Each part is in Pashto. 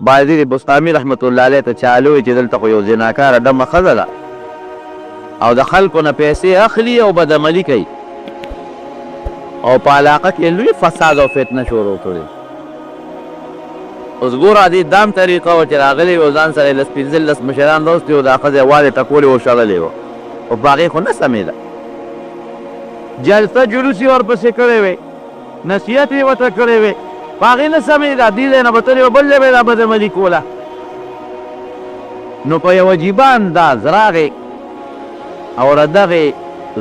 بایزید بسطامي رحمت الله علیه ته چالو چې دلته خو یو زناکاره ډمه ښځه ده او د خلکو نه پیسې اخلي او بدعملي کوي او په علاقه کې لوی فساد او فتنه شروع کړې. اوس ګوره دې دام طریقه وه چې راغلی و ځان سره یې لس پنځلس مشران راوستي وو دا ښځه یې والې ټکولې وشړلې وه او په هغې خو نه سمېده. جلسه جلوس یې ورپسې کړی وی، نصیحت یې ورته کړی وی، په هغې نه سمېده. دې ځای نه به تلې وه بل ځای به یې دا بدعملي کوله. نو په یو عجیبه انداز راغې او د دغې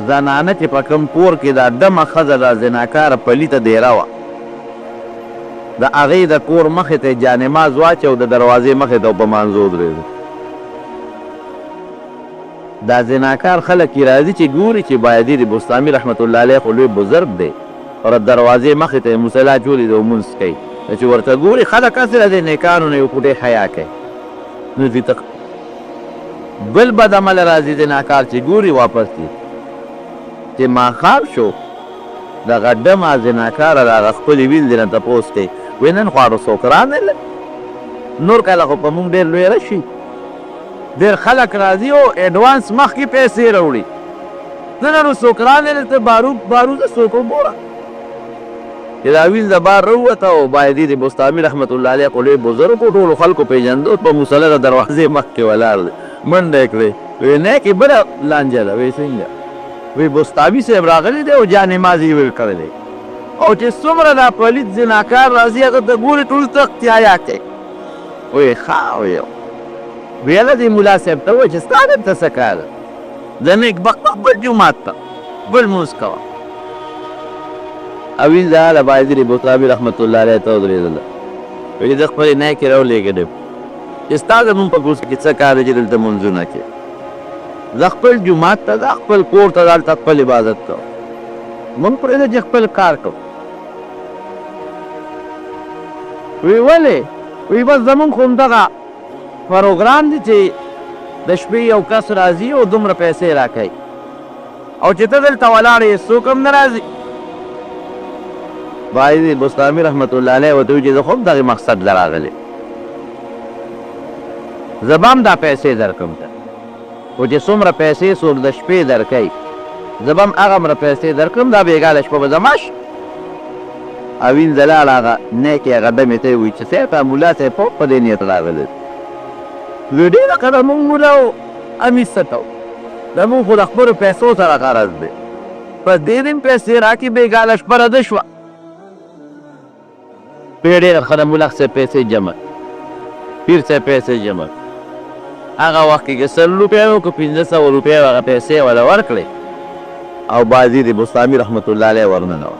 زنانه چې په کوم کور کې دا ډمه ښځه دا زناکاره پلیته دیره وه د هغې د کور مخې ته یې جانماز واچو د دروازې مخې ته په مانځو ودرېده. دا زناکار خلک یې راځي چې ګوري چې بایدید بسطامي رحمت الله علیه خو لوی بزرګ دی او د دروازې مخې ته یې مصلا جوړې دی او مونځ کوي. چې ورته ګوري خلک هسې د دې نیکانو نه یو فوټې حیا کوي. نو دې ته بل بدعمله راځي زناکار چې ګوري واپس دی چې ماښام شو دغه ډمه زناکاره د هغه خپلې ویندې نه تپوس کوي وایي نن خو هغه څوک رانغلل، نور کله خو په مونږ ډېر لوی راشي، ډېر خلک راځي او اډوانس مخکې پیسې راوړي، نه نن څوک رانغلل ته باروزه څوک وګوره. چې دا ویل د بار راووته او بایدید بسطامي رحمت الله علیه خو لوی بزرګ و ټولو خلکو پېژنده په مصله د دروازې مخکې ولاړ دی. منډه یې کړې وایي نه کې بله لانجه ده. وایي څنګه؟ وی بسطامي صاحب راغلی دی او جانماز یې ویل کړی دی او چې څومره دا پلیت زناکار راځي هغه ته ګوري ټول تختې حیا کوي. وایي ښه وایي ویله دې ملا صاحب ته وایي چې ستا دلته څه کار د نیکبخته بل جومات ته بل لمونځ کوه. او ویل دا له بایدید بسطامي رحمت الله علیه ته ودرېدله. وایي زه خپلې نیکې راولېږلم چې ستا زمونږ په کوڅه کې څه کار دی چې دلته لمونځونه کوې. زه خپل جومات ته ځه خپل کور ته دلته خپل عبادت کوم، مونږ پرېږده چې خپل کار کوو. وی ولې؟ وی بس زمونږ خو همدغه پروګرام دی چې د شپې یو کس راځي او دومره پیسې راکوي او چې ته دلته ولاړ یې څوک هم نه راځي. بایدید بسطامي رحمت الله علیه ورته وایي چې زه خو هم دغې مقصد له راغلی، زه به هم دا پیسې درکوم ته خو چې څومره پیسې څوک د شپې درکوي زه به هم هغومره پیسې درکړم، دا بېګاله شپه به زما شي. او ویل د لاړ هغه نیکې هغه ډمې ته یې وایي چې صاحب ملا صاحب په دې نیت راغلی وی ډېره ښه ده مونږ ملا و امید څه کوو زمونږ خو د خپلو پیسو سره غرض دی، په دې دین پیسې راکړي بېګاله شپه رده شوه. وی ډېره ښه ده ملا صاحب پیسې جمع پیر صاحب پیسې جمع هغه وخت کې که 100 روپۍ و که 1500 روپۍ هغه پیسې وله ورکړې او بایدید بسطامي رحمت الله علیه ورننوت.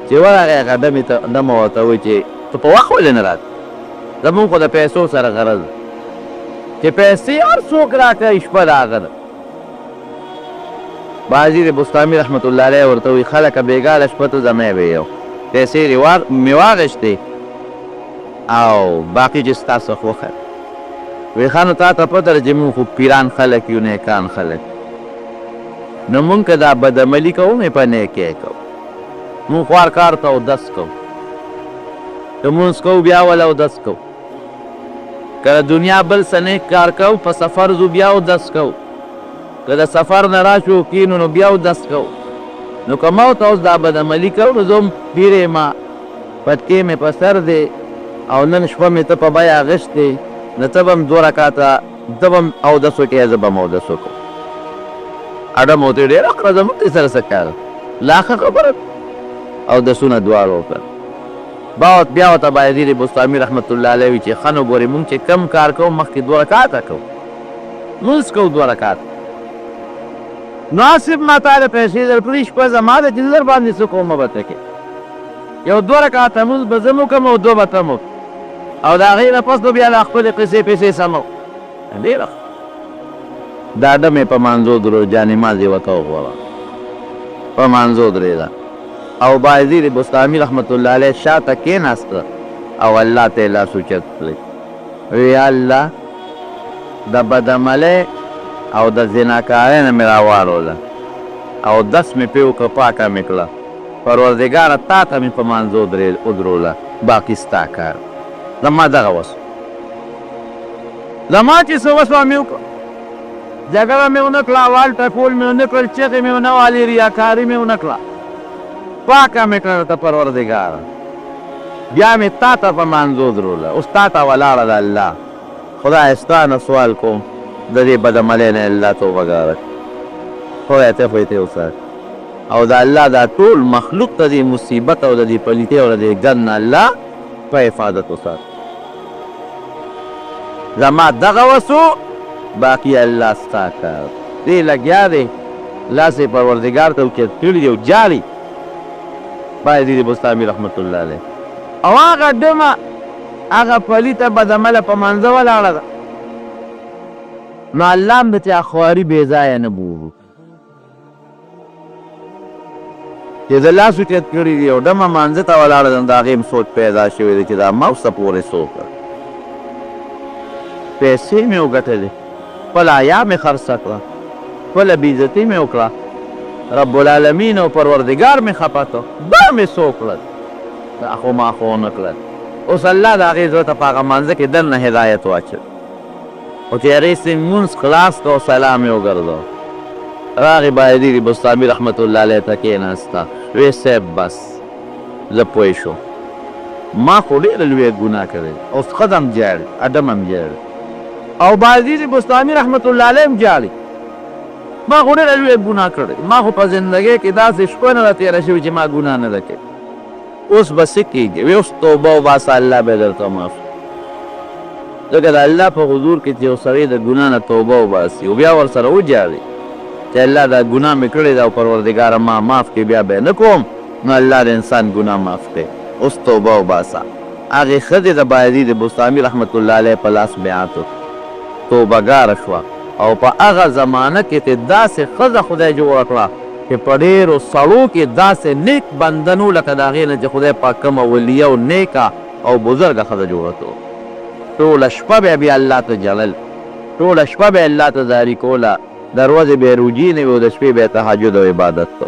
چې ورغی هغه ډمه ورته وایي چې ته په وخت ولې نه راځې زمونږ خو د پیسو سره غرض چې پیسې هر څوک راکوي شپه د هغه ده. بایدید بسطامي رحمت الله علیه ورته وایي خلکه بېګاله شپه ته زمی به یو پیسې مې واغېښتې او باقي چې ستاسو خوښه وی خانو تا ته پته ده چې مونږ خو پیران خلک یو نیکان خلک نو مونږ که دا بدعملي کوو مې په نیکۍ کوو، مونږ خوار کار ته اودس کوو، که مونځ کوو بیا وله اودس کوو، که د دنیا بل څه نیک کار کوو په سفر ځو بیا اودس کوو، که د سفر نه راشو کینو نو بیا اودس کوو. نو که ما ورته اوس دا بدعملي کوو نو زه هم پیر یم پټکې مې په سر دی او نن شپه مې ته په بیه اغېښتې نو ته به هم 2 رکاته ته به هم اودس وکړې زه به هم اودس وکړم. اډم ورته ویې ډېره ښه زمونږ دې سره څه کار لا ښه خبره اودسونه دواړه وکړل. بیا ورته بایدید بسطامي رحمت الله علیه وایي چې ښه نو ګورې مونږ چې کم کار کوو مخکې 2 رکاته کوو لمونځ کوو 2 رکاته ناصب ما تاله پیسې درکړي شپه زما ده چې زه در باندې څه کومه به ته کې یو 2 رکاته لمونځ به زه م وکړم او 2 به ته م او د هغې نه پس نو بیا له خپلې قصې پیسې سمو. ډېره دا ډمې په مانځو درو جانماز یې ورته وغوړه په مانځو درېده او بایدید بسطامي رحمت الله علیه شاته کېناسته او الله ته یې لاس اوچت کړی وی یا الله د بدعملۍ او د زناکارۍ نه مې راواړوله او دس مې پې وکړه پاکه مې کړه پروردګاره تا ته مې په مانځو ودروله باقي ستا کار زما دغه وس زما چې څه وسوه مې وکړه جګړه مې ونه کړه وال ټکول مې ونه کړل چغې مې ونه والې ریاکاري مې ونه کړه پاکه مې کړه ته پروردګاره بیا مې تا ته په مانځو دروله اوس تا ته ولاړه ده الله خدای ستا نه سوال کوم د دې بدعملۍ نه الله توبه ګاره خدای ته خو یې ته وساتي او د الله دا ټول مخلوق ته دې مصیبت او د دې پلیتۍ او د دې ګند نه الله په حفاظت وساتي زما دغه وسو باقي الله ستا کار دې لګیا دی لاس یې پروردګار ته اوچت کړي دی او جاړي باید دې بستامي رحمت الله علیه او هغه ډمه هغه پلیته بدعمله په منځه ولاړه ده نو الله هم د چا خواري بې ځایه نه بولو چې د لاس اوچت کړي دي او ډمه مانځه ته ولاړه ده نو د هغې هم سوچ پیدا شوی دی چې دا ما اوسه پورې څه وکړه پیسې مې وګټلې خپل حیا مې خرڅه کړه خپله بېعزتي مې وکړه رب العالمین او پروردګار مې خفه کړه دا مې څه وکړل دا خو ما خو ونه کړل اوس الله د هغې زړه ته په هغه مانځه کې دننه هدایت واچوي او چې هغې سې لمونځ خلاص کړه او سلام یې وګرځو راغې بایدي بستامي رحمت الله علیه ته کېناسته ویې صاحب بس زه پوه شوم ما خو ډېره لویه ګناه کړې اوس ښځه هم جاړي اډم هم جاړي او بایدي بستامي رحمت الله علیه هم جاړي ما خو ډېره لویه ګناه کړې ما خو په زندګۍ کې داسې شپه نه ده تېره شوې چې ما ګناه نه ده کړې اوس به څه کېږي وی اوس توبه وباسه الله به درته معاف ځکه د الله په حضور کې چې یو سړی د ګناه نه توبه وباسي او بیا ورسره وجاړي چې الله دا ګناه مې کړې ده او پروردګاره ما معاف کړي بیا به یې نه کوم نو الله د انسان ګناه معاف کړي اوس توبه وباسه هغې ښځې د بایدي د بستامي رحمت الله علیه په لاس بیعت وکړه توبهګاره شوه او په هغه زمانه کې ته داسې ښځه خدای جوړه کړه چې په ډېرو سړو کې داسې نیک بندنو لکه د هغې نه چې خدای پاک کومه ولیه او نیکه او بزرګه ښځه جوړه کړو ټوله شپه به بیا الله ته جلل ټوله شپه به الله ته زاري کوله د ورځې به یې روجي نه وي او د شپې به یې تهجد او عبادت کو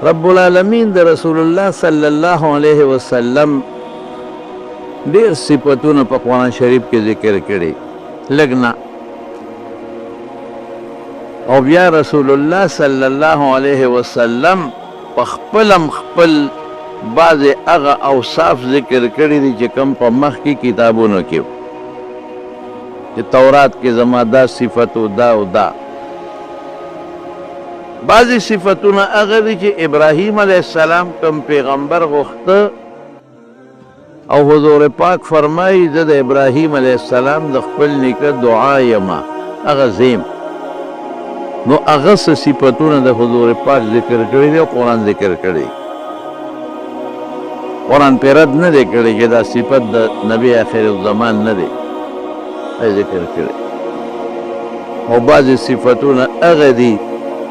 رب العالمین د رسول الله صلی الله علیه وسلم ډیر صفاتونه په قرآن شریف کې ذکر کړي لږ نه، او بیا رسول الله صلی الله علیه وسلم په خپلم خپل بعض هغه اوصاف ذکر کړي دي چې کوم په مخکې کتابونو کې چې تورات کې زما دا صفت و دا و دا. بعضی صفتونه هغه دي چې ابراهیم علیه السلام کوم پیغمبر غوښته او حضور پاک فرمایي زه د ابراهیم علیه السلام د خپل نیکه دعا یمه هغه زیم. نو هغه څه صفتونه د حضور پاک ذکر کړي دي او قرآن ذکر کړي. قرآن پې رد نه دی کړی چې دا صفت د نبی آخر الزمان نه دی ذکر کړي. او بعضې صفتونه هغه دي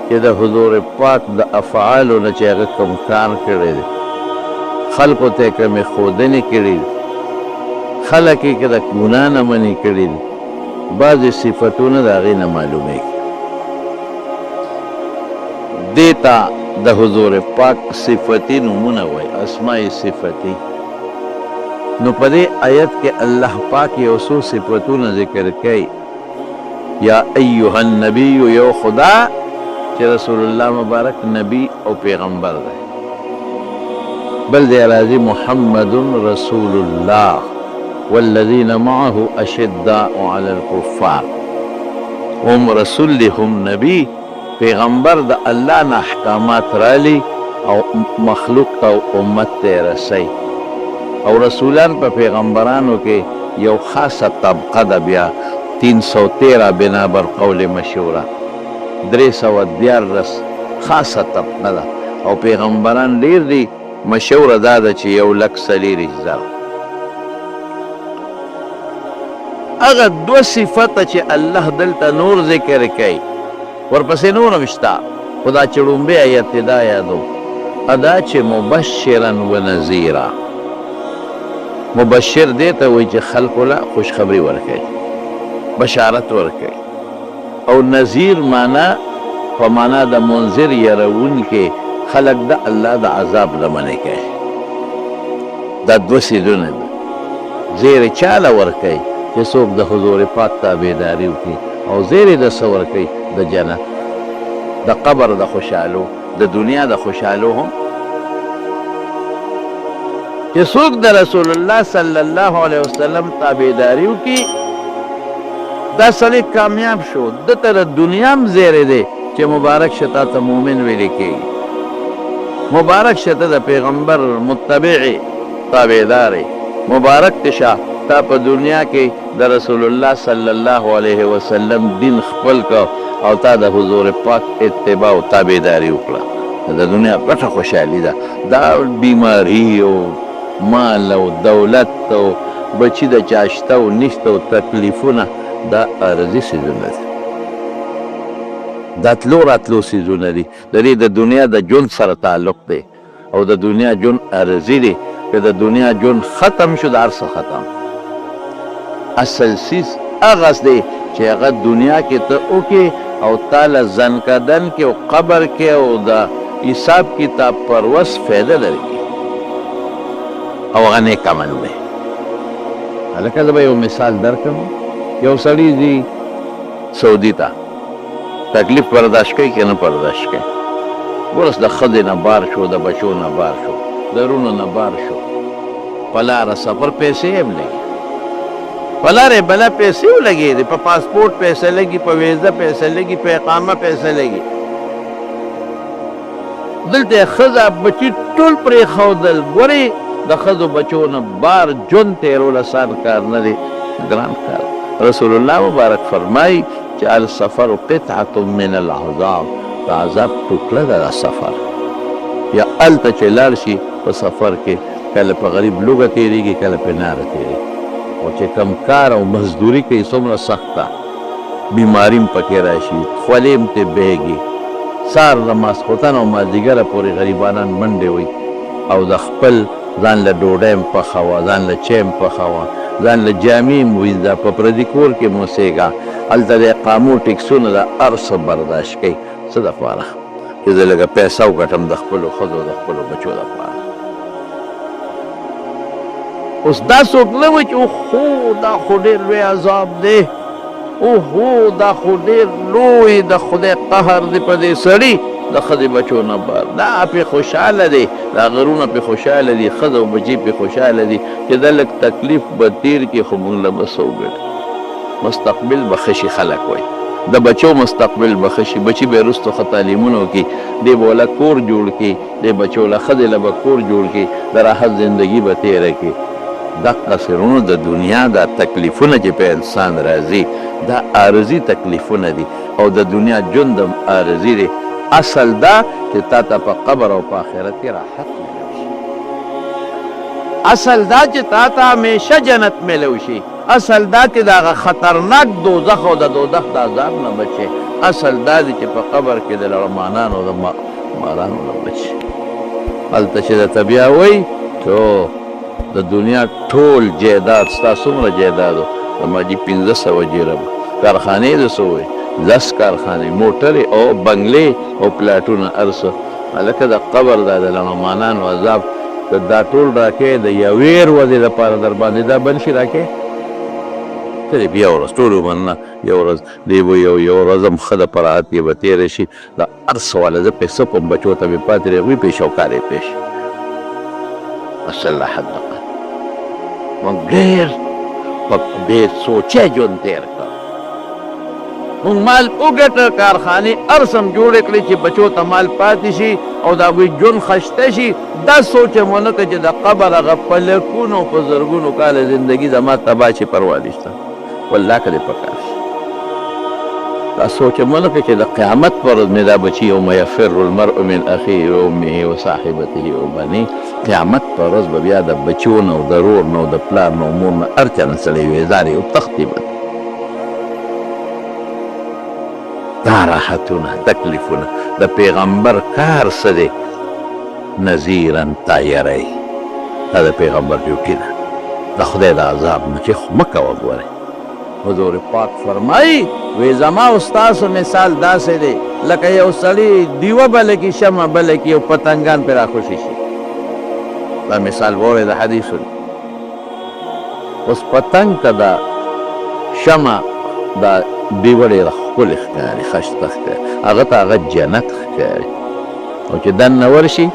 چې د حضور پاک د افعالو نه چې هغه کوم کار کړی دی، خلقو ته کومې ښودنې کړي دي، خلک یې که د ګناه نه منې کړي دي، بعضې صفتونه د هغې نه معلومېږي. دې ته د حضور پاک صفتي نومونه وایي، اسماء صفتي. نو په دې آیت کې الله پاک یو څو صفتونه ذکر کوي. یا ایها النبی یو خدا چې رسول الله مبارک نبی او پیغمبر دی، بل دی راځي محمد رسول الله والذین معه اشداء علی الکفار. هم رسول دی هم نبی پیغمبر د الله نه احکامات رالی او مخلوق ته امت ته رسی. او رسولان په پیغمبرانو کې یو خاصه طبقه ده، بیا 313 بنا بر قول مشوره 314 خاصه طبقه ده، او پیغمبران ډیر دي. مشوره دا ده چې 1,40,000. هغه دو صفته چې الله دلته نور ذکر کوي ورپسې نور هم شته، خو دا چې لومبی آیت کې دا یادو ادا چې مبشرا و نذیرا. مبشر دی ته وایي چې خلکو له خوشخبري ورکوي، بشارت ورکوي. او نذیر معنا په معنا د منذر یروونکی، خلک د الله د عذاب نه منع کوي. دا دوه څیزونه دي. زیری چاله ورکوي چې څوک د حضور پاک تابعداري وکړي، او زیری د څه ورکوي؟ د جنت، د قبر د خوشحالو، د دنیا د خوشحالو هم. چې څوک د رسول الله صلی الله علیه وسلم تابعداري وکړي دا سړی کامیاب شو. دته د دنیا هم زیری دی چې مبارک شته ته مؤمن ویل کېږي، مبارک شته د پیغمبر متبع تابعداري، مبارک تشه تا په دنیا کې د رسول الله صلی الله علیه وسلم دین خپل کو او تا د حضور پاک اتباع او تابعداري وکړه. د دنیا پټه خوشحالي ده. دا بیماری او مال او دولت او بچی د چاشته او نشته او تکلیفونه دا عارضي څیزونه دي، دا تلو راتلو څیزونه دي. د دې د دنیا د ژوند سره تعلق دی، او د دنیا ژوند عارضي دی. که د دنیا ژوند ختم شو د هر څه ختم. اصل څیز هغه دی چې هغه دنیا کې ته وکړې او تاله زنکدن کې او قبر کې او د حساب کتاب پروس فایده درکړي، او هغه نیک عمل دی. هلکه زه به یو مثال درکړم. یو سړی ځي سعودي ته، تکلیف برداشت کوي که نه برداشت کوي. ورس د ښځې نه بار شو، د بچو نه بار شو، د رونو نه بار شو، په لاره سفر پیسې هم لګي، په لارې بله پیسې ولګېدې، په پاسپورټ پیسې لګي، په ویزه پیسې لګي، په اقامه پیسې لګي. دلته یې ښځه بچي ټول پرېښودل. ګورې د ښځو بچو نه بار ژوند تېرول اسان کار نه دی، ګران کار. رسول الله مبارک فرمایي چې السفر قطعة من العذاب، د عذاب ټوکړه ده دا سفر. یا هلته چې لاړ شي په سفر کې کله په غریب لوږه تېرېږي، کله په ناره تېرېږي. او چې کم کار او مزدوري کوي څومره سخته، بیماري هم پکې راشي، خولې هم ترې بهېږي. سهار د ماسخوتن او مازدیګره پورې غریبانان منډې وي، او د خپل ځان له ډوډۍ هم پخوه، ځان له چای هم پخوه، ځان له جامې هم وینځه، په پردي کور کې موسېږه، هلته د اقامو ټکسونه د هر څه برداشت کوي. څه دپاره؟ چې زه لږه پیسه وګټم د خپلو ښځو د خپلو بچو دپاره. اوس دا څوک نه وایي چې اوهو دا خو ډېر لوی عذاب دی، اوهو دا خو ډېر لوی د خدای قهر دی په دې سړي د ښځې بچو نه بار. دا پې خوشحاله دی، دا غرونه پې خوشحاله دي، ښځه او بچي پې خوشحاله دي چې دا لږ تکلیف به تېر کړي خو موږ له به څه وګټو. مستقبل به ښه شي خلک وایي، د بچو مستقبل به ښه شي، بچي به یې وروستو ښه تعلیمونه وکړي، دی به وله کور جوړ کړي، دی بچو له ښځې له به کور جوړ کړي، د راحت زندګي به تېره کړي. دقسې وروڼو د دنیا دا تکلیفونه چې په انسان راځي دا عارضي تکلیفونه دي او د دنیا ژوند هم عارضي دی. اصل دا چې تا ته په قبر او په آخرت کې راحت میلو شي، اصل دا چې تا ته همیشه جنت میلو شي، اصل دا چې د هغه خطرناک دوزخ او د دوزخ د عذاب نه بچې، اصل دا دی چې په قبر کې د لړمانانو د مارانو نه بچې. هلته چې درته بیا وایي چې د دنیا ټول جایداد ستا څومره جایداد و؟ زما جي 1500 جیره کارخانې د څه وایي 10 کارخانې، موټرې او بنګلې او پلاټونه هر څه. هلکه د قبر دا د لړمانانو عذاب که دا ټول راکې د یوې ورځې دپاره در باندې دا بند شي راکې ته دې بیا ورځ ټول عمر نه یو ورځ دی به یو ورځ هم ښه د پراحت کې به تېره شي. دا هر څه واله زه پیسه پم بچو ته مې پاتې دی هغوی پې شوکارې پېښ اصل حد دقه موږ ډېر په بې سوچه ژوند تېر کړ. موږ مال وګټه، کارخانې هر څه هم جوړې کړې چې بچو ته مال پاتې شي او د هغوی ژوند ښایسته شي. دا سوچ یې ونه کړه چې د قبر هغه په لکونو په زرګونو کاله زندګي زما تباه شي، پروا نشته، والله که دې پکار شي. دا سوچ یې ونه کړه چې د قیامت پر ورځ مې دا بچي یوم یفر المرء من اخیه وامه وصاحبته وبنیه، قیامت پر ورځ به بیا د بچو نه او د رور نه او د پلار نه او مور نه هر چا نه سړی ویزارې او تښتي به. دا راحتونه تکلیفونه د پیغمبر کار څه دی؟ نذیرا تایری، دا د پیغمبر ډیوټي ده د خدای د عذاب نه چې مه کوه. ګورئ حضور پاک فرمایي وی زما او ستاسو مثال داسې دی لکه یو سړي دیوه بله کي شمع بله کي او پتنګان پرې راخوشي شي. دا مثال واورئ د حدیثونو. اوس پتنګ که دا شمع دا ډیوه ډېره ښکلې ښکاري، ښایسته ښکاري، هغه ته هغه جنت ښکاري او چې دننه ورشي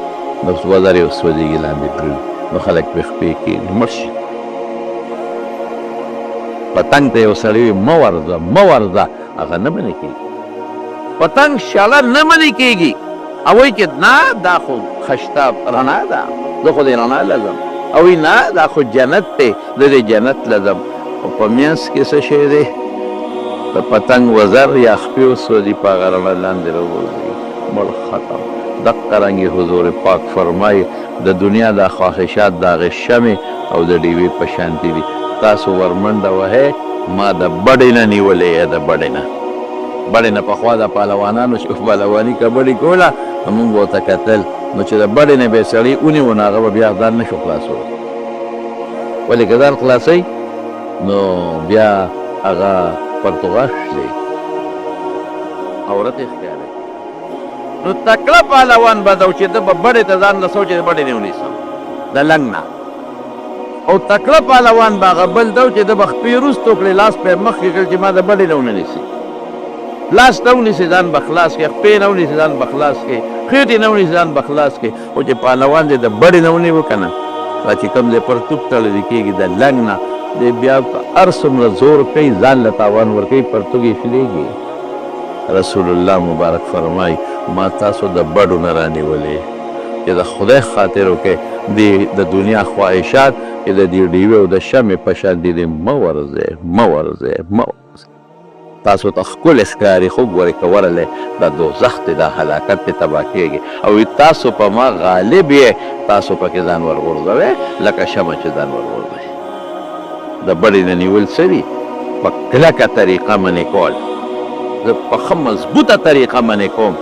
نو وزر یې وسوځېږي لاندې پرېږدي نو خلک پرې خپې کېږي مړ شي. پتنګ ته یو سړی وي مه ورځه مه ورځه، هغه نه منې کېږي. پتنګ شاله نه منې کېږي او وایي چې نه دا خو ښایسته رڼا ده، زه خو دې رڼا له ځم، او وایي نه دا خو جنت دی، زه دې جنت له ځم. او په منځ کې څه شی دی؟ د پتنګ وزر یا خپې وسوځي په هغه رڼا لاندې راوغورځي مړ ختم. دقه رنګې حضور پاک فرمایي د دنیا دا خواهشات د هغې شمې او د ډیوې په شانتي دي. تاسو ورمنډه وهئ ما د بډې نه نیولې یا د بډې نه بډې نه پخوا د پهلوانانو چې پهلواني کبډي کوله مونږ به ورته کتل نو چې د بډې نه به یې سړي ونیو نو هغه به بیا ځان نه شو خلاصولی. ولې که ځان خلاصوي نو بیا هغه پرتوغاش دی، عورت یې ښکاري. نو تکړه پهلوان به ده چې ده به بډې ته ځان رسو چې د بډې نه ونیسم د لنګ نه، او تکړه پهلوان به هغه بل ده چې ده به خپې وروستو کړې لاس په یې مخکې کړ چې ما د بډې نه ونه نیسي، لاس نه ونیسي ځان به خلاص کړي، خپې نه ونیسي ځان به خلاص کړي، خېټې نه ونیسي ځان به خلاص کړي. خو چې پهلوان دی د بډې نه ونیو که نه دا چې کوم دی پرتوب تړلی کېږي د لنګ نه دی بیا هر څومره زور کوي ځان له تاوان ورکوي پرتوګ یې فلېږي. رسول الله مبارک فرمایي ما تاسو د بډو نه رانیولې چې د خدای خاطر وکړئ د دنیا خواهشات چې د دې ډیوې او د شمې په شان دي مه ورځئ مه ورځئ مه ورځئ. تاسو ته ښکلې ښکاري خو ګورئ که ورلی دا دوزخ دی دا هلاکت دی تباه کېږي او تاسو په ما غالب یې تاسو پکې ځان ورغورځوئ لکه شمع چې ځان ورغورځوئ. د بډې نه نیول څه دي؟ په کلکه طریقه منې کول. زه په ښه مضبوطه طریقه منې کوم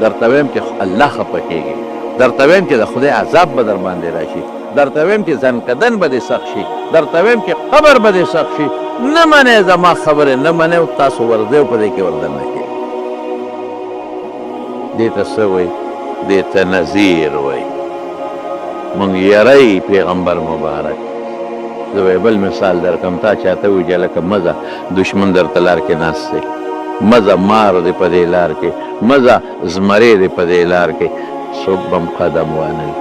درته ویم چې الله خفه کېږي، درته ویم چې د خدای عذاب به در باندې راشي، درته ویم چې ځنکدن به دې سخت شي، درته ویم چې قبر به دې سخت شي. نه منې زما خبرې نه منې او تاسو ورځئ او په دې کې وردن نه کېږي. دې ته څه وایي؟ دې ته نذیر وایي. موږ یری پیغمبر مبارک. زه به بل مثال درکړم، تا چاته وایي چې لکه مزه دشمن درته لار کې ناست دی، مزه مار دی په دې لار کې، مزه زمری دی په دې لار کې، څوک به هم قدم وانه وي.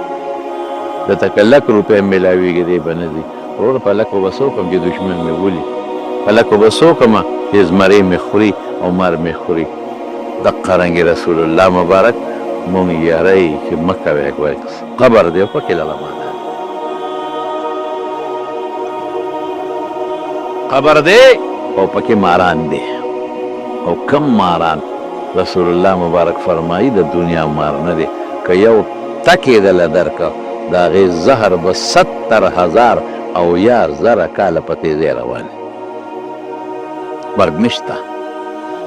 درته که لک روپۍ میلاویږي دی به نه ځي. وروره په لکو به څه وکړم چې دشمن مې ولي، په لکو به څه وکړمه چې زمری مې خوري او مار مې خوري. دقه رنګې رسول الله مبارک مونږ یاری چې مه کوئ، قبر دی او پکې لړمانه قبر دی او پکې ماران دی. او کم ماران؟ رسول الله مبارک فرمایي د دنیا مار نه دی، که یو ټکې دله درکه د هغې زهر به 70,000 او یا زره کاله په تیزۍ روان وي. مرګ نشته.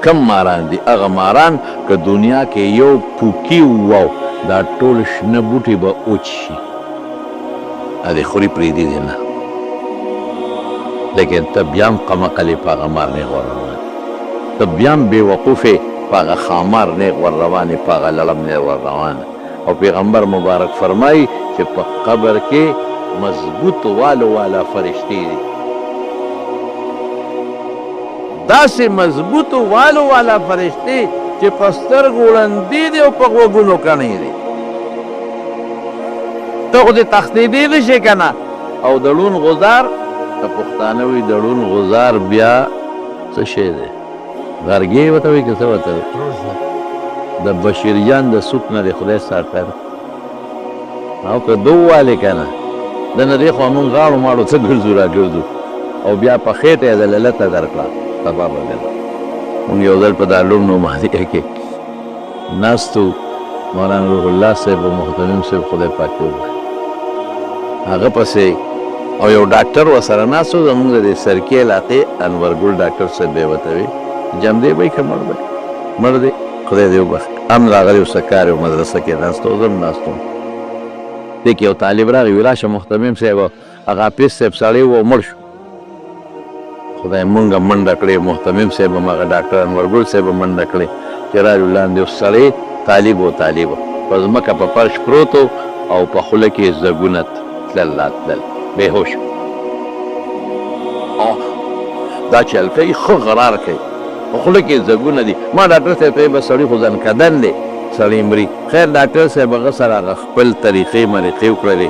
کم ماران دي؟ هغه ماران که دنیا کې یو پوکي وو دا ټول شنه بوټي به وچ شي، هغې خوري پرېږدي دی نه. لیکن ته بیا هم قمقلې په هغه مار نیغ ور روان، ته بیا هم بېوقوفې په هغه ښامار نیغ ور روانې، په هغه لړم نیغ ور روانه. او پیغمبر مبارک فرمایي چې په قبر کې مضبوط والو والا فرشتې دي، داسې مضبوط والو والا فرشتې چې په سترګو ړندې دي او په غوږونو کڼې دي. ته خو دې تښتېدی نه شې که نه. او د ړون غزار، که پښتانه وایي د ړون غزار بیا څه شی دی؟ غرګې ورته وایي که څه ورته وایي؟ د بشیریان د سوک نه دی خدای ساتر. او که دو والې که نه د نه دې خوا مونږ غاړو ماړو څه ګرځو را ګرځو. او بیا په خېټه یې د للته درکړه سبا به ګله. مونږ یو ځل په دارالعلوم نعمانیه کې ناستو، مولانا روح الله صاحب او محترم صاحب خدای پاک وبخښي، هغه پسې او یو ډاکټر ورسره ناست و، زمونږ د سرکي علاقې انورګل ډاکټر صاحب به یې ورته وي جمدې به یې که مړ دی مړ دی خدای دې وبخښي. هم راغلی و سکار یو مدرسه کې ناست و، زه هم ناست وم. دې کې یو طالب راغی وی راشه محترم صاحب، هغه حافظ صاحب سړی و مړ شو. خدای مونږ منډه کړې، محترم صاحب هم هغه ډاکټر انورګل صاحب هم منډه کړې چې راجو لاندې یو سړی طالب و په ځمکه په فرش پروت و او په خوله کې یې زګونه تلل راتلل، بېهوش. دا چې هلکۍ ښه غرار کوي، په خوله کې یې زګونه دي. ما ډاکټر صاحب ته به سړي خو ځنکدن دی، سړی مري. خیر ډاکټر صاحب هغه سره هغه خپل طریقې مریقې وکړلې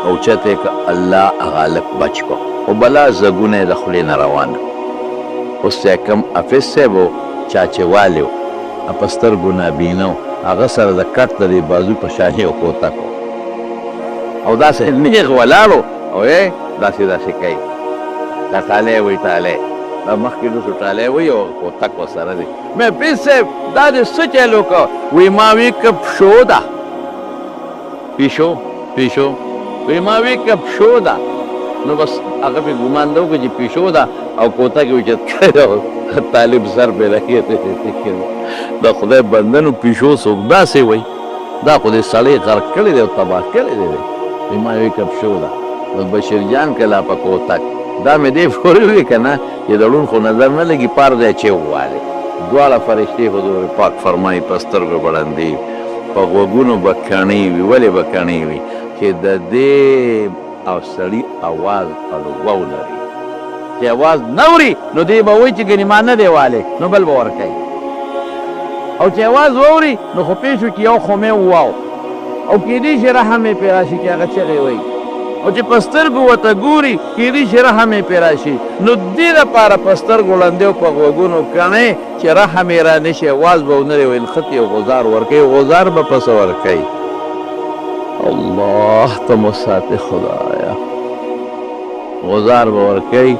او چته یې که الله هغه هلک بچ کړو او بلا زګونه یې د خولې نه روان. اوس چې کوم حافظ صاحب و چاچې والي و، په سترګو نابینه و، هغه سره د کټ د دې بازو په شان یو کوتک و او داسې نیغ ولاړ و او یې داسې داسې کوي. دا ټالی وایي ټالی، دا مخکې نوسو ټالی وایي او کوتک ورسره دی. مې حافظ صاحب دا دې څه چل وکړه؟ وایي ما وایي که پښو ده، پیشو پیشو وایي ما وایي که پښو ده. نو بس هغه پې ګمان ده وکړه چې پیشو ده او کوتک یې اوچت کړی او طالب سر پې لګېدی دی. د خدای بندنو پیشو څوک داسې وایي؟ دا خو دې سړی غرق کړی دی او تباه کړی دی. وایي ما وایي که پښو ده. بس بشیر جان که لا په کوتک دا مې دې پورې وي که نه چې د ړوند خو نظر نه لګي پار دی چې ووالې. دواړه فرشتې حضور پاک فرمایي په سترګو به ړندې وي، په غوږونو به کڼې وي. ولې به کڼې وي؟ چې د دې او سړي اواز الوو لري. چې اواز نه اوري نو دی به وایي چې ګنې ما نه دی والی، نو بل به ورکوي. او چې اواز واوري نو خو پېښ وي چې یو خو مې وواو او کېدی شي رحم یې پرې راشي چې هغه چغې وایي. او چې په سترګو ورته ګوري کېدی شي رحم یې پرې راشي. نو دې دپاره په سترګو ړندې او په غوږونو کڼې چې رحم یې را نه شي، اواز به ونه ویل خط یو غزار ورکوي، غزار به پسه ورکوي. الله ته مو ساتې خدایه. غزار به ورکوي،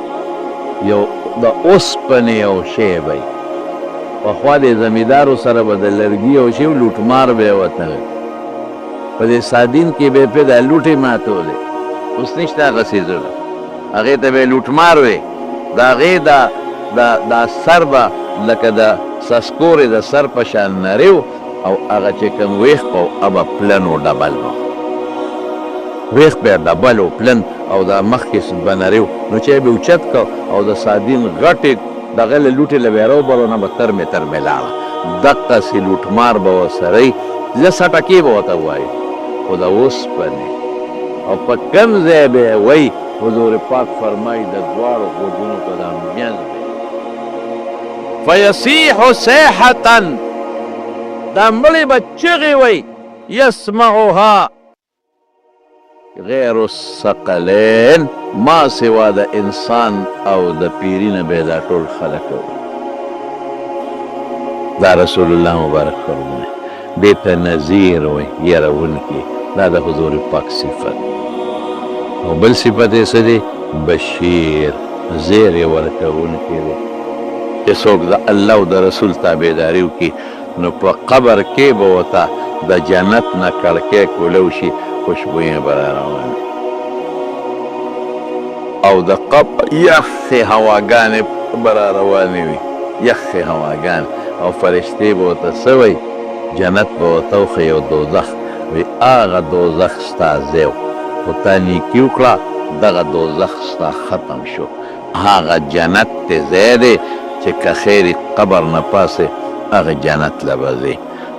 یو د اوسپنې یو شی به وي. پخوا د زمیندارو سره به د لرګي یو شی لوټمار به یې ورته په دې سادین کې به یې پرې دا لوټې ماتولې. اوس نشته هغه څیزونه، هغې ته به یې لوټمار وې. د هغې دا سر به لکه د سسکورې د سر په شان نری و او هغه چې کوم ویښ به و هغه پلن و ډبل به ویښ به یې ډبل و پلن او د مخکې به نری و. نو چې یې به اوچت کړ او د سادین غټې دغه له لوټې له به یې راوبرو نه به ترمې لاړه دقسې لوټمار به ورسره وي زه سټکې به ورته ووایو خو د اوسپنې او په کوم ځای به یې وایي حضور پاک فرمایي د دواړو غوږونو په دا منځ فیصیح صیحة دا مړی به چغې وایي یسمعها غیر الثقلین ما سوا د انسان او د پیری نه به دا ټول خلک دا رسول الله مبارک فرمایي دې ته نذیر وایي یرونکي دا د حضور پاک صفت او بل صفت یې څه دی بشیر زیر یې ورکوونکی دی چې څوک د الله او د رسول تابعداري وکړي نو په قبر کې به ورته د جنت نه کړکۍ کولو شي خوشبویه به را روانې او د قبر یخې هواګانې به را روانې وي یخې هواګانې او فرشتې به ورته څه وایي جنت به ورته وښیي او دوزخ وی هغه دوزخ ستا ځای و خو تا نیکي وکړه دغه دوزخ ستا ختم شو هغه جنت ته ځای دی چې که خیر قبر نه پاسې هغه جنت له به ځې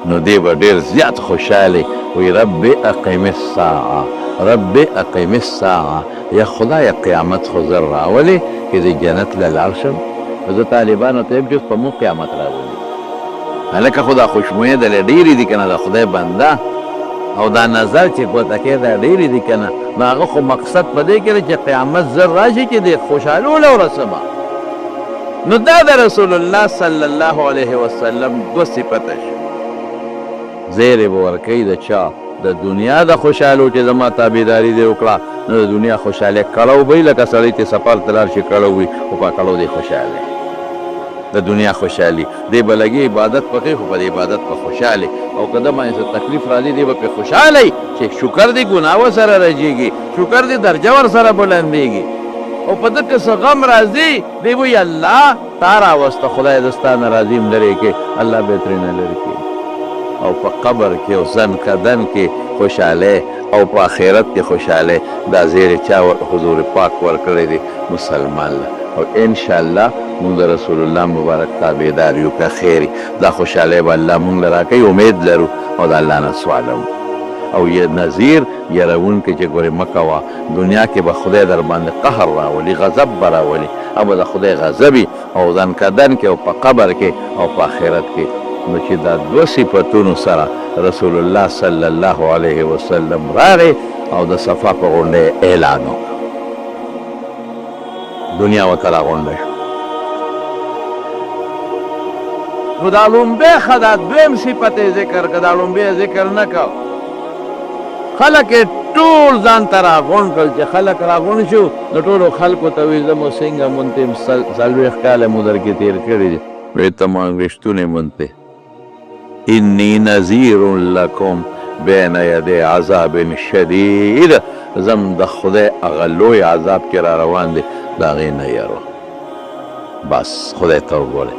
نو دی به ډېر زیات خوشحالې وی رب اقیم الساعه رب اقیم الساعه یا خدای قیامت خو زر راولې چې د جنت له لاړ شم زه طالبانو ته یم چې په مو قیامت راولي هلکه خو دا خوشبویې دلې ډېرې دي که نه د خدای بنده او دا نظر چې ګوته کې دا ډېرې دي که نه نو هغه خو مقصد په دې کې دی چې قیامت زر راشي چې د خوشحالو له ورسمه نو دا د رسول الله صلی الله علیه وسلم دو صفته شو زیرې به ورکوي د چا د دنیا د خوشحالو چې زما تابعداري دې وکړه نو د دنیا خوشحالي کړو به وي لکه سړی چې سفر ته لاړ شي کړو وي خو په کړو دی خوشحالی د دنیا خوشحالي دی به لګي عبادت پکې خو په دې عبادت په خوشحالي او که د باندې څه تکلیف راځي دی به پې خوشحالی چې شکر دی ګناه ورسره رجېږي شکر دی درجه ورسره بلندېږي او په ده که څه غم راځي دی وایي الله تا راوسته خدای د ستا نه راضي م لرې کړې الله به یې ترېنه لرې کړي او په قبر کې او زن کدن کې خوشحالی او په آخرت کې خوشحالی دا زیرې چا حضور پاک ورکړی دی مسلمان له او انشاءالله مونږ د رسول الله مبارک تابعدار یو که خیري دا خوشحالی به الله مونږ له راکوي امید لرو او د الله نه سوالو او یې نظیر یرونکی چې ګورې مه کوه دنیا کې به خدای در باندې قهر راولي غضب به راولي او به د خدای غضبي او ځنکدن کې او په قبر کې او په آخرت کې نو چې دا دوه صفتونو سره رسول الله صلی الله علیه وسلم راغی او د صفا په غونډه اعلان وکړ دنیا ورته راغونډه شو نو دا لومبی ښه دا دویم صفت یې ذکر که دا لومبی یې ذکر نه کو خلک یې ټول ځان ته راغونډ کړل چې خلک راغونډ شو نو ټولو خلکو ته وایي زه مو څنګه مونته یم 40 کاله مو درکې تېر کړي دي وایي ته ما انګرېشتونه مونته انی نذیر لکم بین یدی عذاب شدید زم د خدای هغه لوی عذاب کې را روان دی د هغې نه یرو بس خدای ته وګورئ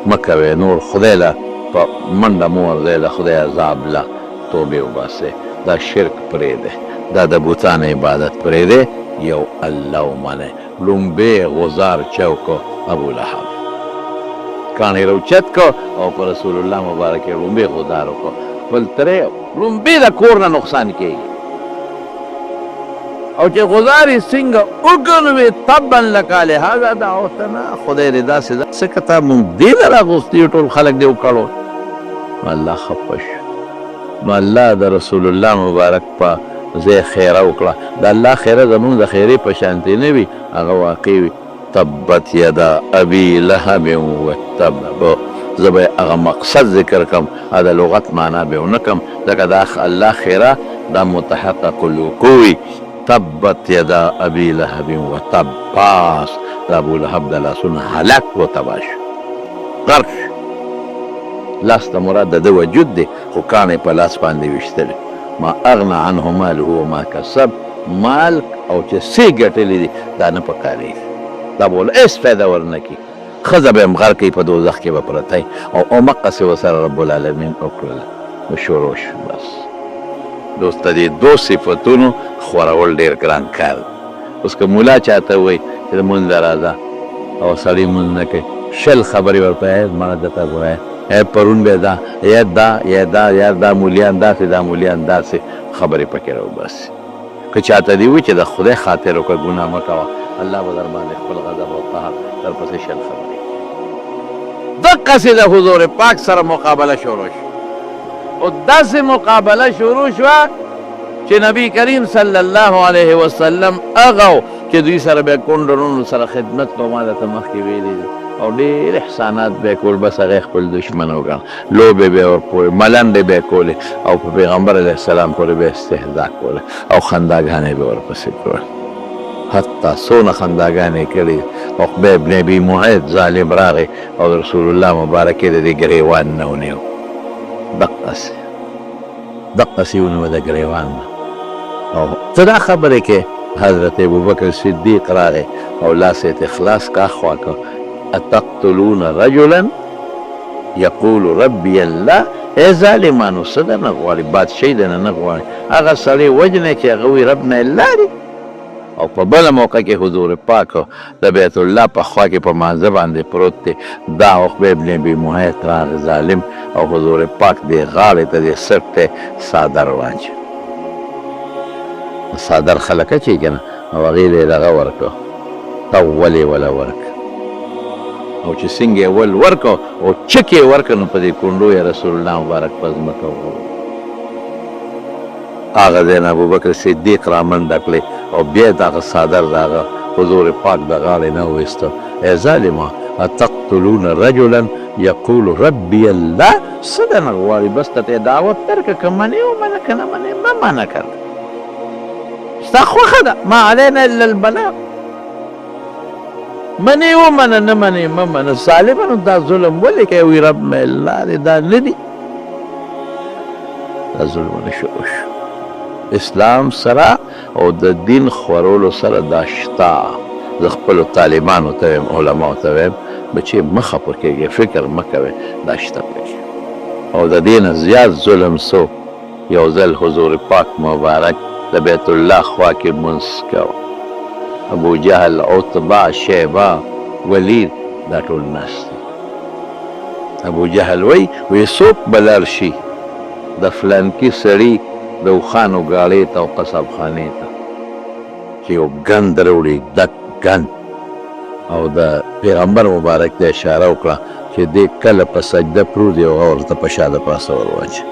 مه کوئ نور خدای له په منډه مو ورځئ له خدای عذاب له توبې وباسئ دا شرک پرېږدئ دا د بوتانو عبادت پرېږدئ یو الله ومنئ لومبی غزار چوکو ابو لهب کاڼې روچت کو او په رسول الله مبارک یې لومبی غزار وکړو خپل ترې لومبی د کور نه نقصان کېږي او چې غزار یې څنګه وګڼوې تبا لکه لهذا دعوتنا خدای دې داسې څه که تا مونږ دې نه راغوښتي ټول خلک دې وکړو نو الله خفه شو نو الله د رسول الله مبارک په ځای خیره وکړه د الله خیره زمونږ د خیرې په شانتې نه وي هغه واقع وي تبت یدا ابي لهب وتب زه به هغه مقصد ذکر کړم د لغت معنا به ونه کړم ځکه دا الله خیره دا متحقق الوقوع وي تبت یدا ابي لهب وتب پاس د ابو لهب د لاسونه هلاک و تباه شو غرق شو لاس ته مراد د ده وجود دی خو کاڼې په لاس باندې ویشتلی ما اغنى عنه ماله وما کسب مال او چې څه ګټلی دي دا نه پکارېږي دا به هېڅ فایده ورنه کړي ښځه به هم غر کوي په دوزخ کې به پرتی او همقسې ورسره رب العالمین وکړله نو شروع شو بس دوست د دې دو صفتونو خورول ډېر ګران کار دی اوس که ملا چاته وایي چې لمونځ له راځه او سړی مونځ نه کوي 100 خبرې ورته وایي زما نه درته وایه پرون به دا مولیان داسې دا مولیان داسې خبرې پکې راوباسي. که چاته دي وي چې د خدای خاطر وکړه ګناه مه کوه، الله به در باندې خپل غضب او قهر درپسې شل خبرې دقسې د حضور پاک سره مقابله شروع شوه. او داسې مقابله شروع شوه چې نبی کریم صلی الله علیه وسلم هغه چې دوی سره به کونډرونو سره خدمت به ما درته مخکې ویلي دي او ډېر احسانات به یې کول، بس هغه خپل دشمن وګڼه، لوبې به یې ورپورې ملنډې به یې کولې او په پیغمبر علیه السلام پورې به استهزا کوله او خنداګانې به ورپسې کول. حتی څونه خنداګانې کړي. عقبه ابن ابي معيط ظالم راغی او رسول الله مبارک یې د دې ګریوان نه ونیو، دقسې ونیو د ګریوان نه. او ته دا خبرې کې حضرت ابوبکر صدیق راغی او لاس یې اخلاص کا خوا که اتقتلون رجلا یقول ربی الله. ای ظالمانو څه درنه غواړي؟ بادشاهي درنه نه غواړي، هغه سړی وجنئ چې هغه وایي رب نه الله دی. او په بله موقع کې حضور پاک د بیت الله په خوا کې په مانځه باندې پروت دی، دا عقبه ابن ابي معيط راغی ظالم او حضور پاک دې غاړې ته دې سر ته څادر واچ، څادر خلکه چې که نه، او هغې له یې دغه ورکړه ته ولې وله ورکړه او چې څنګه یې ول ورکړه او چک یې ورکړه نو په دې کونډو یې رسول الله مبارک په ځمکه وغورځول. هغه ځای نه ابوبکر صدیق رامنډه کړې او بیا یې دغه څادر د هغه حضور پاک د غاړې نه وویسته. ای ظالمه اتقتلون رجلا یقول ربی الله. څه درنه غواړي؟ بس ته یې دعوت درکړه، که منې ومنه که نه منې مه منه کنه، ستا خوښه ده، ما علینا الا البلاغ. منې ومنه نه منې مه منه. ظالمانو دا ظلم ولې کوي؟ وایي رب مې الله دی، دا نه دي. دا ظلمونه شروع شو. اسلام سره او د دین خورولو سره دا شته. زه خپلو طالبانو ته ویم، علماو ته ویم، بچې مه خفه کېږئ، فکر مه کوئ، دا شته پکې. او د دې نه زیات ظلم سو یو ځل حضور پاک مبارک د بیت الله خوا کې لمونځ کوه. ابو جهل، عتبه، شیبه، ولید دا ټول ناست دي. ابو جهل وایي څوک به لاړ شي د فلانکي سړي د اوښانو ګاړې ته او قصب خانې ته چې یو ګند راوړي، ډک ګند، او د پیغمبر مبارک ته اشاره وکړه چې دې کله په سجده پروت دی او هغه ورته په شا د پاسه ور واچوي.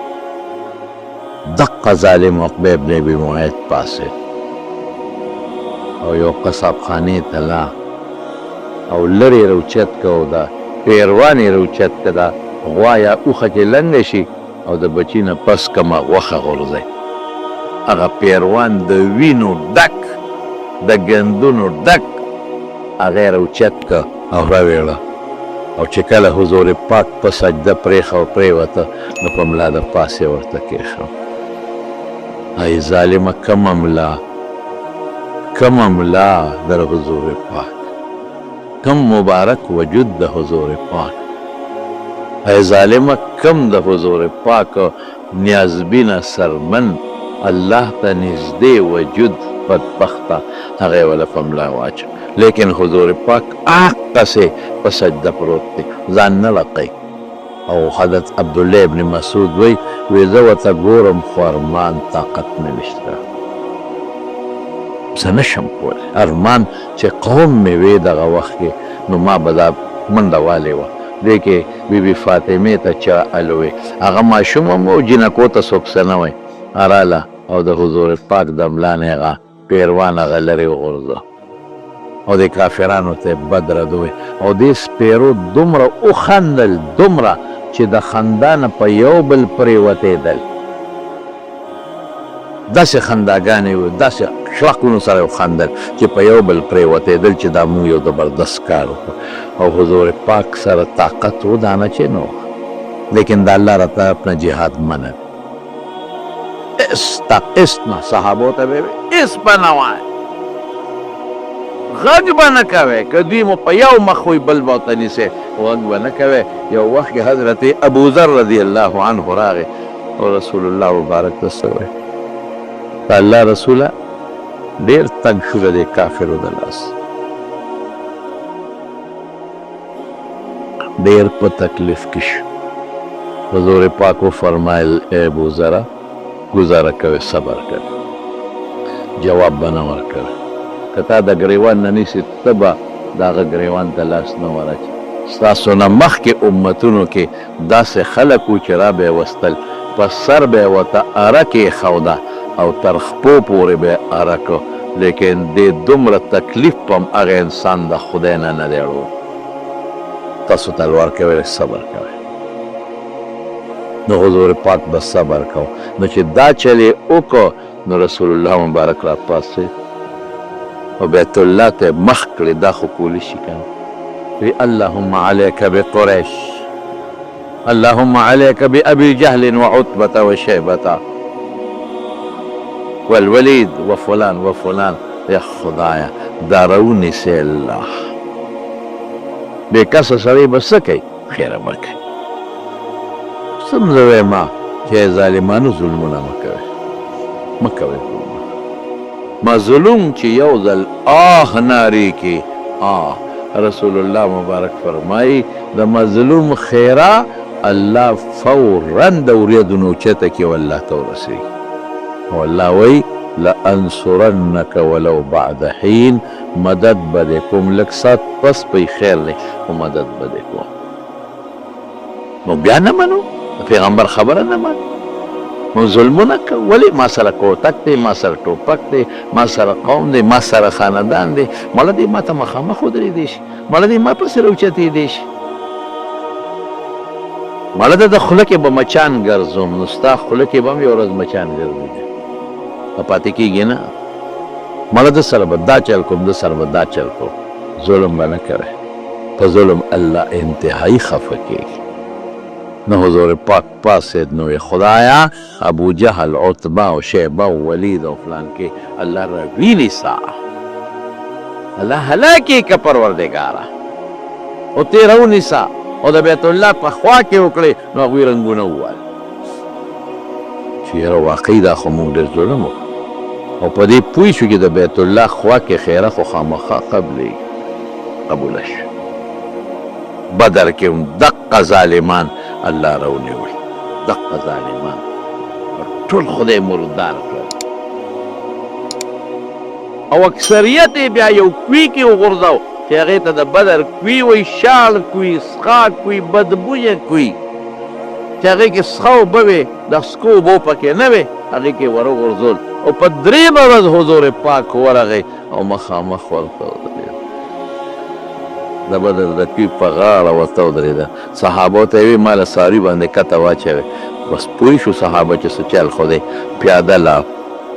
دقه ظالم عقبه ابن ابي معيط پاسې او یو قصاب خانې ته لا او لرې روچت که او دا پیروان یې روچت که دا غوا یا اوښه چې لنګه شي او د بچي نه پس کمه غوښه غورځئ، هغه پیروان د وینو ډک د ګندونو ډک هغه یې روچت که او راویړه. او چې کله حضور پاک په سجده پرېښه او پرېوته نو په ملا د پاسې ورته کېښه. ای ظالمه کمه ملا در حضور پاک، کم مبارک وجود د حضور پاک. ای ظالمه کم د حضور پاک نیازبینه سرمن الله ته نږدې وجود بدبخته هغه یې وله په ملا واچو. لیکن حضور پاک هغسې په سجده پروت دی، ځان نه لقی. او حضرت عبدالله ابن مسعود وی زه ورته ګورم خو ارمان طاقت نه وشته، زه نشم کولی. ارمان چې قوم مې وی دغه وخت کې نو ما به دا منډه والې وه. دې کې بیبي فاطمې ته چا الوی، هغه ماشوم هم و، جینکو ته څوک څه نه وی، راله او د حضور پاک د ملا نه هغه پیروان هغه لرې وغورځه او د کافرانو ته بد رد وی. او دې سپیرو دومره وخندل، دومره چې د خندا نه په یو بل پرېوتېدل. داسې خنداګانې وې، داسې شړقونو سره وخندل چې په یو بل پرېوتېدل چې دا مونږ یو زبردست کار وکړو. او حضور پاک سره طاقت و دانه چې نه لیکن د الله را طرف نه جهاد منع. استقسنا صحابو ته به اس په نه وایه، غږ به نه کوئ، که دوی مو په یو مخ وی بل به ورته نیسئ، غږ به نه کوئ. یو وخت کې حضرت ابوذر رضی الله عنه راغی او رسول الله مبارک ته څه وایي، الله رسوله ډېر تنګ شو د دې کافرو د لاس، ډېر په تکلیف کې شو. حضور پاک وفرمایل ای ابو ذره گزاره کوي صبر کوي جواب به نه ورکوي که تا د ګریوان نه نیسي ته به د هغه ګریوان ته لاس نه ورچي ستاسو نه مخکې امتونو کې داسې خلک وو چې را به یې وستل په سر به یې ورته اره کېښوده او تر خپو پورې به یې اره کړو لیکن دې دومره تکلیف په هم هغه انسان د خدای نه نه دی اړولی تاسو تلوار کوئ صبر کوئ نو حضور پاک به صبر کو نو چې دا چل یې وکړو نو رسول الله مبارک را پاڅېد او بیت الله ته مخ کړې دا خو کولی شي که وی اللهم علیک بقریش اللهم علیک بأبي جهل وعتبة وشیبة والولید وفلان وفلان یا خدایا دا رونیسې الله بې کسه سړی به څه کوي خیره به کوي سمزه ویما چې ظالمانو ظلمونه مه کوئ مظلوم چې یو ځل آه نارې کې آه رسول الله مبارک فرمایي د مظلوم خیره الله فورا د وریدو اوچته کې والله ته ورسېږي او الله وایي لانصرنک ولو بعد حین مدد به دې کوم لږ ساعت پس به خیر دی خو مدد به دې کوم نو بیا نه منو د پیغمبر خبره نه منو نو ظلمونه کوو ولې ما سره کوتک دی ما سره ټوپک دی ما سره قوم دی ما سره خاندان دی مړه دې ما ته مخامخ ودرېدی شي مړه دې ما پسې راوچتېدی شي مړه ده د خوله کې به مچان ګرځوم نو ستا خوله کې به هم یو ورځ مچان ګرځېږي پاتې کېږي نه مړه ده سره به دا چل کوم ده سره به دا چل کوم ظلم به نه کوئ په ظلم الله انتهایی خفه کېږي نو حضور پاک پاسید نو خدایا ابو جهل عتبه او شیبه او ولید او فلان کې الله روی نیسا الله هلاکی که پروردگارا او تیرو نیسا او د بیت الله په خوا کې وکړي نو هغوی رنګونه ووال چې یاره واقعي دا خو موږ ډېر ظلم او په دې پوه شو چې د بیت الله خوا کې خیره خو خامخا قبوله شو بدر کې هم دقه ظالمان الله راونیول دقه ظالمان ټول خدای مردار کړل او اکثریت یې بیا یو کوي کې وغورځاو چې هغې ته د بدر کوي وایي شال کوي څښاک کوي بدبویه کوي چې هغې کې څښه اوبه وې د څکو اوبه پکې نه وې هغې کې ور وغورځول او په درېیمه ورځ حضور پاک ورغی او مخامخ ورته ودرېد د بدر د کوي په غاړه ورته ودرېده صحابو ته یې ویې ما له ساري باندې کته واچوې بس پوه شو صحابه چې څه چل خو دی پیاده لا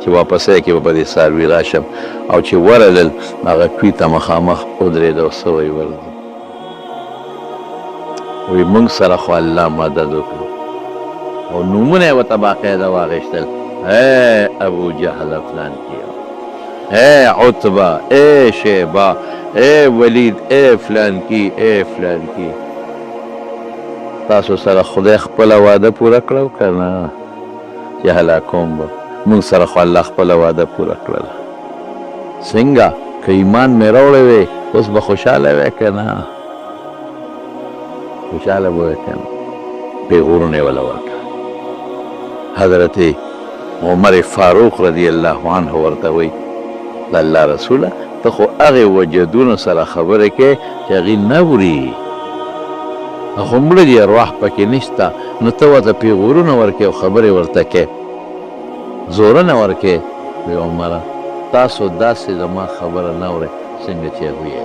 چې واپسی کې به په دې څاروي راشم او چې ورغلل هغه کوي ته مخامخ ودرېده او څه وایي ورته وایي موږ سره خو الله مدد وکړو او نومونه یې ورته باقاعده واخېستل اے ابو جهل فلان کیا اے عتبه اے شیبه اے ولید اے فلان کی اے فلان کی تاسو سره خدای خپله واده پوره کړو که نه چې هلاکوم به مونږ سره خو الله خپله واده پوره کړله څنګه که ایمان مې راوړی وی اوس به خوشحاله وی که نه خوشحاله به وی که نه پیغورونه یې وله ورکړه حضرت عمر فاروق رضی الله عنه ورته وی د الله رسوله ته خو هغې وجدونو سره خبرې کوې چې هغې نه وړي خو مړه دي ارواح پکې نشته نو ته ورته پیغورونه ورکې او خبرې ورته کوې زورونه ورکې وی عمره تاسو داسې زما خبره نه اورئ څنګه چې هغوی یې